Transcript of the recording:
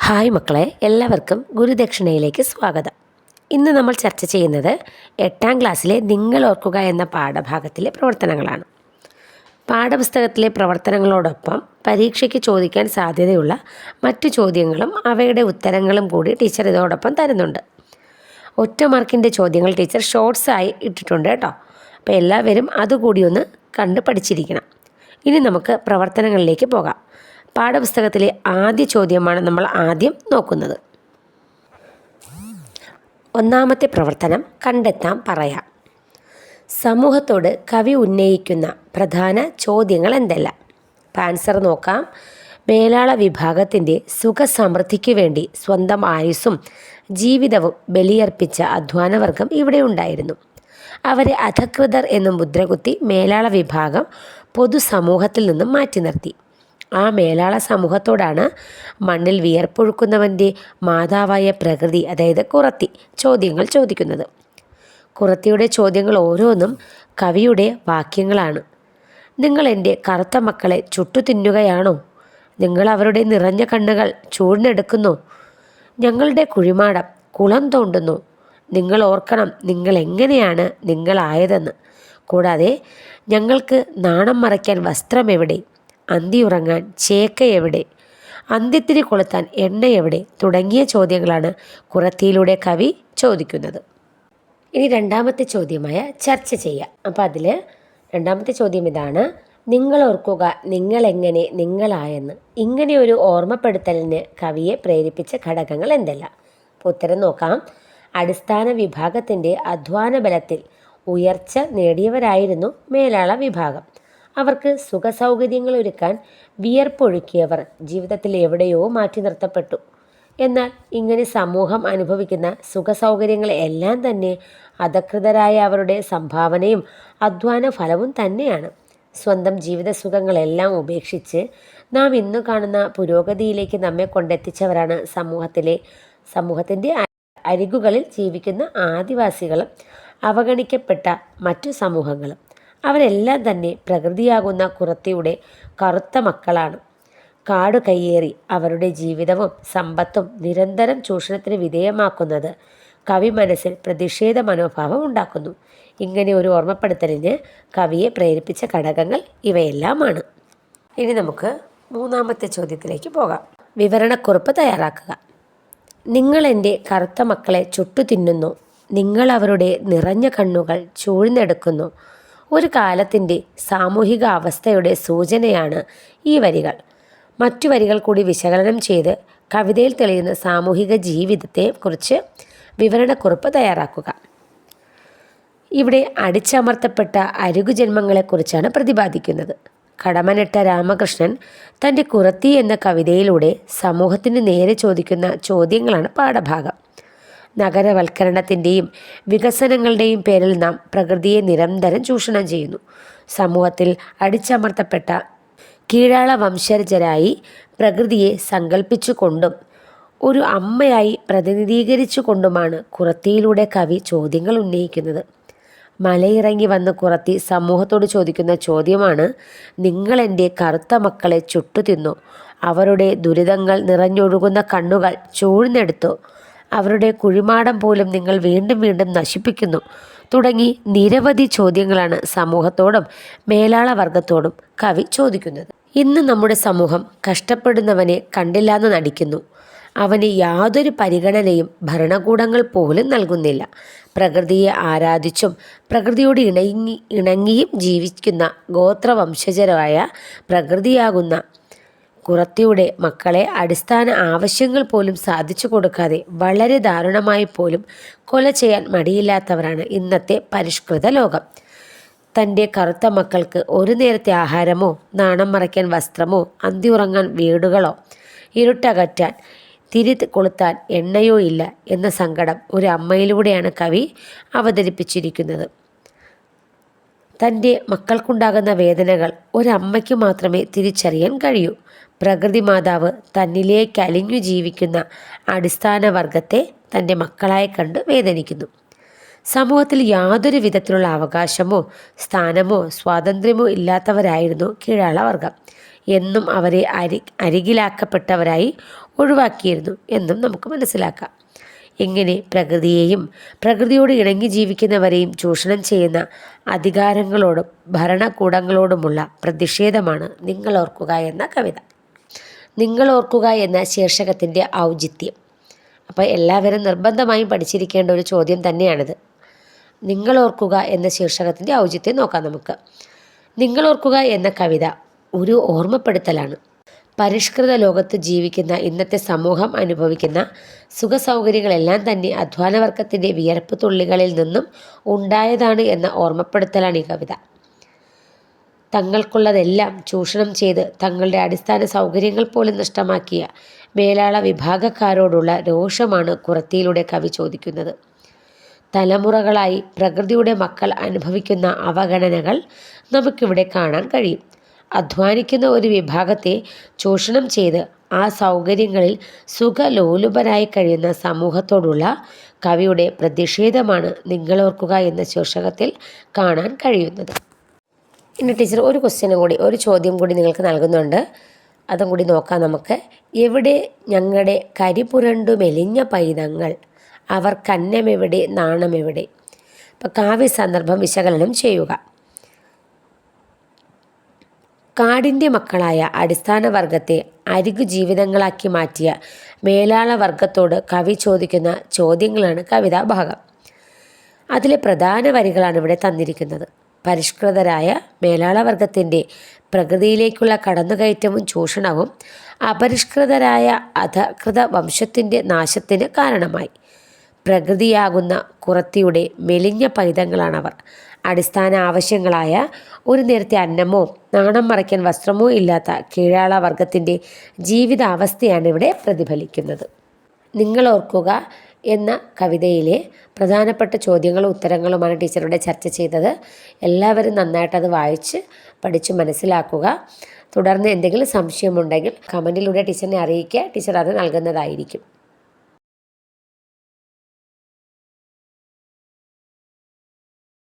Hi മക്കളെ, എല്ലാവർക്കും ഗുരുദക്ഷിണയിലേക്ക് സ്വാഗതം. ഇന്ന് നമ്മൾ ചർച്ച ചെയ്യുന്നത് 8ാം ക്ലാസ്സിലെ നിങ്ങൾ ഓർക്കുക എന്ന പാഠഭാഗത്തിലെ പ്രവർത്തനങ്ങളാണ്. പാഠപുസ്തകത്തിലെ പ്രവർത്തനങ്ങളോടൊപ്പം പരീക്ഷയ്ക്ക് ചോദിക്കാൻ സാധ്യതയുള്ള മറ്റു ചോദ്യങ്ങളും അവയുടെ ഉത്തരങ്ങളും കൂടി ടീച്ചർ ഇതോടൊപ്പം തരുന്നുണ്ട്. ഒറ്റ മാർക്കിൻ്റെ ചോദ്യങ്ങൾ ടീച്ചർ ഷോർട്സായി ഇട്ടിട്ടുണ്ട് കേട്ടോ. അപ്പോൾ എല്ലാവരും അതുകൂടി ഒന്ന് കണ്ട് പഠിച്ചിരിക്കണം. ഇനി നമുക്ക് പ്രവർത്തനങ്ങളിലേക്ക് പോകാം. പാഠപുസ്തകത്തിലെ ആദ്യ ചോദ്യമാണ് നമ്മൾ ആദ്യം നോക്കുന്നത്. ഒന്നാമത്തെ പ്രവർത്തനം കണ്ടെത്താം പറയാം. സമൂഹത്തോട് കവി ഉന്നയിക്കുന്ന പ്രധാന ചോദ്യങ്ങൾ എന്തെല്ലാം? ആൻസർ നോക്കാം. മേലാള വിഭാഗത്തിൻ്റെ സുഖസമൃദ്ധിക്ക് വേണ്ടി സ്വന്തം ആയുസ്സും ജീവിതവും ബലിയർപ്പിച്ച അധ്വാനവർഗം ഇവിടെ ഉണ്ടായിരുന്നു. അവരെ അധകൃതർ എന്നും മുദ്രകുത്തി മേലാള വിഭാഗം പൊതുസമൂഹത്തിൽ നിന്നും മാറ്റി നിർത്തി. ആ മേലാള സമൂഹത്തോടാണ് മണ്ണിൽ വിയർപ്പൊഴുക്കുന്നവൻ്റെ മാതാവായ പ്രകൃതി, അതായത് കുറത്തി, ചോദ്യങ്ങൾ ചോദിക്കുന്നത്. കുറത്തിയുടെ ചോദ്യങ്ങൾ ഓരോന്നും കവിയുടെ വാക്യങ്ങളാണ്. നിങ്ങൾ എൻ്റെ കറുത്ത മക്കളെ ചുട്ടു തിന്നുകയാണോ? നിങ്ങൾ അവരുടെ നിറഞ്ഞ കണ്ണുകൾ ചൂഴ്ന്നെടുക്കുന്നു. ഞങ്ങളുടെ കുഴിമാടം കുളം തോണ്ടുന്നു. നിങ്ങൾ ഓർക്കണം നിങ്ങൾ എങ്ങനെയാണ് നിങ്ങളായതെന്ന്. കൂടാതെ ഞങ്ങൾക്ക് നാണം മറയ്ക്കാൻ വസ്ത്രം എവിടെ? അന്തിയുറങ്ങാൻ ചേക്ക എവിടെ? അന്ത്യത്തിരി കൊളുത്താൻ എണ്ണ എവിടെ? തുടങ്ങിയ ചോദ്യങ്ങളാണ് കുറത്തിയിലൂടെ കവി ചോദിക്കുന്നത്. ഇനി രണ്ടാമത്തെ ചോദ്യമായ ചർച്ച ചെയ്യാം. അപ്പോൾ അതിൽ രണ്ടാമത്തെ ചോദ്യം ഇതാണ്: നിങ്ങൾ ഓർക്കുക നിങ്ങളെങ്ങനെ നിങ്ങളായെന്ന്. ഇങ്ങനെ ഒരു ഓർമ്മപ്പെടുത്തലിന് കവിയെ പ്രേരിപ്പിച്ച ഘടകങ്ങൾ എന്തെല്ലാം? അപ്പോൾ ഉത്തരം നോക്കാം. അടിസ്ഥാന വിഭാഗത്തിൻ്റെ അധ്വാന ബലത്തിൽ ഉയർച്ച നേടിയവരായിരുന്നു മേലാള വിഭാഗം. അവർക്ക് സുഖസൗകര്യങ്ങൾ ഒരുക്കാൻ വിയർപ്പൊഴുക്കിയവർ ജീവിതത്തിൽ എവിടെയോ മാറ്റി നിർത്തപ്പെട്ടു. എന്നാൽ ഇങ്ങനെ സമൂഹം അനുഭവിക്കുന്ന സുഖസൗകര്യങ്ങൾ എല്ലാം തന്നെ അധകൃതരായ അവരുടെ സംഭാവനയും അധ്വാന ഫലവും തന്നെയാണ്. സ്വന്തം ജീവിത സുഖങ്ങളെല്ലാം ഉപേക്ഷിച്ച് നാം ഇന്ന് കാണുന്ന പുരോഗതിയിലേക്ക് നമ്മെ കൊണ്ടെത്തിച്ചവരാണ് സമൂഹത്തിൻ്റെ അരികുകളിൽ ജീവിക്കുന്ന ആദിവാസികളും അവഗണിക്കപ്പെട്ട മറ്റു സമൂഹങ്ങളും. അവരെല്ലാം തന്നെ പ്രകൃതിയാകുന്ന കുറത്തിയുടെ കറുത്ത മക്കളാണ്. കാടു കയ്യേറി അവരുടെ ജീവിതവും സമ്പത്തും നിരന്തരം ചൂഷണത്തിന് വിധേയമാക്കുന്നത് കവി മനസ്സിൽ പ്രതിഷേധ മനോഭാവം ഉണ്ടാക്കുന്നു. ഇങ്ങനെ ഒരു ഓർമ്മപ്പെടുത്തലിന് കവിയെ പ്രേരിപ്പിച്ച ഘടകങ്ങൾ ഇവയെല്ലാമാണ്. ഇനി നമുക്ക് മൂന്നാമത്തെ ചോദ്യത്തിലേക്ക് പോകാം. വിവരണക്കുറിപ്പ് തയ്യാറാക്കുക. നിങ്ങൾ എൻ്റെ കറുത്ത മക്കളെ ചുട്ടു തിന്നുന്നു. നിങ്ങൾ അവരുടെ നിറഞ്ഞ കണ്ണുകൾ ചൂഴ്ന്നെടുക്കുന്നു. ഒരു കാലത്തിൻ്റെ സാമൂഹിക അവസ്ഥയുടെ സൂചനയാണ് ഈ വരികൾ. മറ്റു വരികൾ കൂടി വിശകലനം ചെയ്ത് കവിതയിൽ തെളിയുന്ന സാമൂഹിക ജീവിതത്തെ കുറിച്ച് വിവരണക്കുറിപ്പ് തയ്യാറാക്കുക. ഇവിടെ അടിച്ചമർത്തപ്പെട്ട അരുകുജന്മങ്ങളെക്കുറിച്ചാണ് പ്രതിപാദിക്കുന്നത്. കടമനിട്ട രാമകൃഷ്ണൻ തൻ്റെ കുറത്തി എന്ന കവിതയിലൂടെ സമൂഹത്തിന് നേരെ ചോദിക്കുന്ന ചോദ്യങ്ങളാണ് പാഠഭാഗം. നഗരവൽക്കരണത്തിൻ്റെയും വികസനങ്ങളുടെയും പേരിൽ നാം പ്രകൃതിയെ നിരന്തരം ചൂഷണം ചെയ്യുന്നു. സമൂഹത്തിൽ അടിച്ചമർത്തപ്പെട്ട കീഴാള വംശജരായി പ്രകൃതിയെ സങ്കല്പിച്ചുകൊണ്ടും ഒരു അമ്മയായി പ്രതിനിധീകരിച്ചു കൊണ്ടുമാണ് കുറത്തിയിലൂടെ കവി ചോദ്യങ്ങൾ ഉന്നയിക്കുന്നത്. മലയിറങ്ങി വന്ന് കുറത്തി സമൂഹത്തോട് ചോദിക്കുന്ന ചോദ്യമാണ്: നിങ്ങൾ എൻ്റെ കറുത്ത മക്കളെ ചുട്ടു തിന്നു. അവരുടെ ദുരിതങ്ങൾ നിറഞ്ഞൊഴുകുന്ന കണ്ണുകൾ ചൂഴ്ന്നെടുത്തു. അവരുടെ കുഴിമാടം പോലും നിങ്ങൾ വീണ്ടും വീണ്ടും നശിപ്പിക്കുന്നു. തുടങ്ങി നിരവധി ചോദ്യങ്ങളാണ് സമൂഹത്തോടും മേലാള വർഗത്തോടും കവി ചോദിക്കുന്നത്. ഇന്ന് നമ്മുടെ സമൂഹം കഷ്ടപ്പെടുന്നവനെ കണ്ടില്ലാന്ന് നടിക്കുന്നു. അവന് യാതൊരു പരിഗണനയും ഭരണകൂടങ്ങൾ പോലും നൽകുന്നില്ല. പ്രകൃതിയെ ആരാധിച്ചും പ്രകൃതിയോട് ഇണങ്ങിയും ജീവിക്കുന്ന ഗോത്രവംശജരായ പ്രകൃതിയാകുന്ന കുറത്തിയുടെ മക്കളെ അടിസ്ഥാന ആവശ്യങ്ങൾ പോലും സാധിച്ചു കൊടുക്കാതെ വളരെ ദാരുണമായി പോലും കൊല ചെയ്യാൻ മടിയില്ലാത്തവരാണ് ഇന്നത്തെ പരിഷ്കൃത ലോകം. തൻ്റെ കറുത്ത മക്കൾക്ക് ഒരു നേരത്തെ ആഹാരമോ നാണം മറയ്ക്കാൻ വസ്ത്രമോ അന്തിയുറങ്ങാൻ വീടുകളോ ഇരുട്ടകറ്റാൻ തിരി കൊളുത്താൻ എണ്ണയോ ഇല്ല എന്ന സങ്കടം ഒരു അമ്മയിലൂടെയാണ് കവി അവതരിപ്പിച്ചിരിക്കുന്നത്. തൻ്റെ മക്കൾക്കുണ്ടാകുന്ന വേദനകൾ ഒരമ്മയ്ക്ക് മാത്രമേ തിരിച്ചറിയാൻ കഴിയൂ. പ്രകൃതി മാതാവ് തന്നിലേക്ക് അലിഞ്ഞു ജീവിക്കുന്ന അടിസ്ഥാന വർഗത്തെ തൻ്റെ മക്കളായി കണ്ട് വേദനിക്കുന്നു. സമൂഹത്തിൽ യാതൊരു വിധത്തിലുള്ള അവകാശമോ സ്ഥാനമോ സ്വാതന്ത്ര്യമോ ഇല്ലാത്തവരായിരുന്നു കീഴാള വർഗം. എന്നും അവരെ അരികിലാക്കപ്പെട്ടവരായി ഒഴിവാക്കിയിരുന്നു എന്നും നമുക്ക് മനസ്സിലാക്കാം. ഇങ്ങനെ പ്രകൃതിയെയും പ്രകൃതിയോട് ഇണങ്ങി ജീവിക്കുന്നവരെയും ചൂഷണം ചെയ്യുന്ന അധികാരങ്ങളോടും ഭരണകൂടങ്ങളോടുമുള്ള പ്രതിഷേധമാണ് നിങ്ങളോർക്കുക എന്ന കവിത. നിങ്ങളോർക്കുക എന്ന ശീർഷകത്തിൻ്റെ ഔചിത്യം. അപ്പോൾ എല്ലാവരും നിർബന്ധമായും പഠിച്ചിരിക്കേണ്ട ഒരു ചോദ്യം തന്നെയാണിത്. നിങ്ങളോർക്കുക എന്ന ശീർഷകത്തിൻ്റെ ഔചിത്യം നോക്കാം നമുക്ക്. നിങ്ങളോർക്കുക എന്ന കവിത ഒരു ഓർമ്മപ്പെടുത്തലാണ്. പരിഷ്കൃത ലോകത്ത് ജീവിക്കുന്ന ഇന്നത്തെ സമൂഹം അനുഭവിക്കുന്ന സുഖസൗകര്യങ്ങളെല്ലാം തന്നെ അധ്വാനവർഗത്തിൻ്റെ വിയർപ്പ് തുള്ളികളിൽ നിന്നും ഉണ്ടായതാണ് എന്ന ഓർമ്മപ്പെടുത്തലാണ് ഈ കവിത. തങ്ങൾക്കുള്ളതെല്ലാം ചൂഷണം ചെയ്ത് തങ്ങളുടെ അടിസ്ഥാന സൗകര്യങ്ങൾ പോലും നഷ്ടമാക്കിയ മേലാള വിഭാഗക്കാരോടുള്ള രോഷമാണ് കുറത്തിയിലൂടെ കവി ചോദിക്കുന്നത്. തലമുറകളായി പ്രകൃതിയുടെ മക്കൾ അനുഭവിക്കുന്ന അവഗണനകൾ നമുക്കിവിടെ കാണാൻ കഴിയും. അധ്വാനിക്കുന്ന ഒരു വിഭാഗത്തെ ചൂഷണം ചെയ്ത് ആ സൗകര്യങ്ങളിൽ സുഖലോലുപരായി കഴിയുന്ന സമൂഹത്തോടുള്ള കവിയുടെ പ്രതിഷേധമാണ് നിങ്ങളോർക്കുക എന്ന ശീർഷകത്തിൽ കാണാൻ കഴിയുന്നത്. ഇനി ടീച്ചർ ഒരു ചോദ്യം കൂടി നിങ്ങൾക്ക് നൽകുന്നുണ്ട്. അതും കൂടി നോക്കാം നമുക്ക്. എവിടെ ഞങ്ങളുടെ കരിപുരണ്ടു മെലിഞ്ഞ പൈതങ്ങൾ, അവർ കന്നമെവിടെ നാണമെവിടെ? ഇപ്പോൾ കാവ്യ സന്ദർഭം വിശകലനം ചെയ്യുക. കാടിൻ്റെ മക്കളായ അടിസ്ഥാന വർഗത്തെ അരികു ജീവിതങ്ങളാക്കി മാറ്റിയ മേലാള വർഗത്തോട് കവി ചോദിക്കുന്ന ചോദ്യങ്ങളാണ് കവിതാ ഭാഗം. അതിലെ പ്രധാന വരികളാണ് ഇവിടെ തന്നിരിക്കുന്നത്. പരിഷ്കൃതരായ മേലാളവർഗത്തിൻ്റെ പ്രകൃതിയിലേക്കുള്ള കടന്നുകയറ്റവും ചൂഷണവും അപരിഷ്കൃതരായ അധകൃത വംശത്തിൻ്റെ നാശത്തിന് കാരണമായി. പ്രകൃതിയാകുന്ന കുറത്തിയുടെ മെലിഞ്ഞ പൈതങ്ങളാണവർ. അടിസ്ഥാന ആവശ്യങ്ങളായ ഒരു നേരത്തെ അന്നമോ നാണം മറയ്ക്കാൻ വസ്ത്രമോ ഇല്ലാത്ത കീഴാള വർഗത്തിൻ്റെ ജീവിതാവസ്ഥയാണ് ഇവിടെ പ്രതിഫലിക്കുന്നത്. നിങ്ങളോർക്കുക എന്ന കവിതയിലെ പ്രധാനപ്പെട്ട ചോദ്യങ്ങളും ഉത്തരങ്ങളുമാണ് ടീച്ചറുടെ ചർച്ച ചെയ്തത്. എല്ലാവരും നന്നായിട്ടത് വായിച്ച് പഠിച്ച് മനസ്സിലാക്കുക. തുടർന്ന് എന്തെങ്കിലും സംശയമുണ്ടെങ്കിൽ കമൻറ്റിലൂടെ ടീച്ചറിനെ അറിയിക്കുക. ടീച്ചർ അത് നൽകുന്നതായിരിക്കും.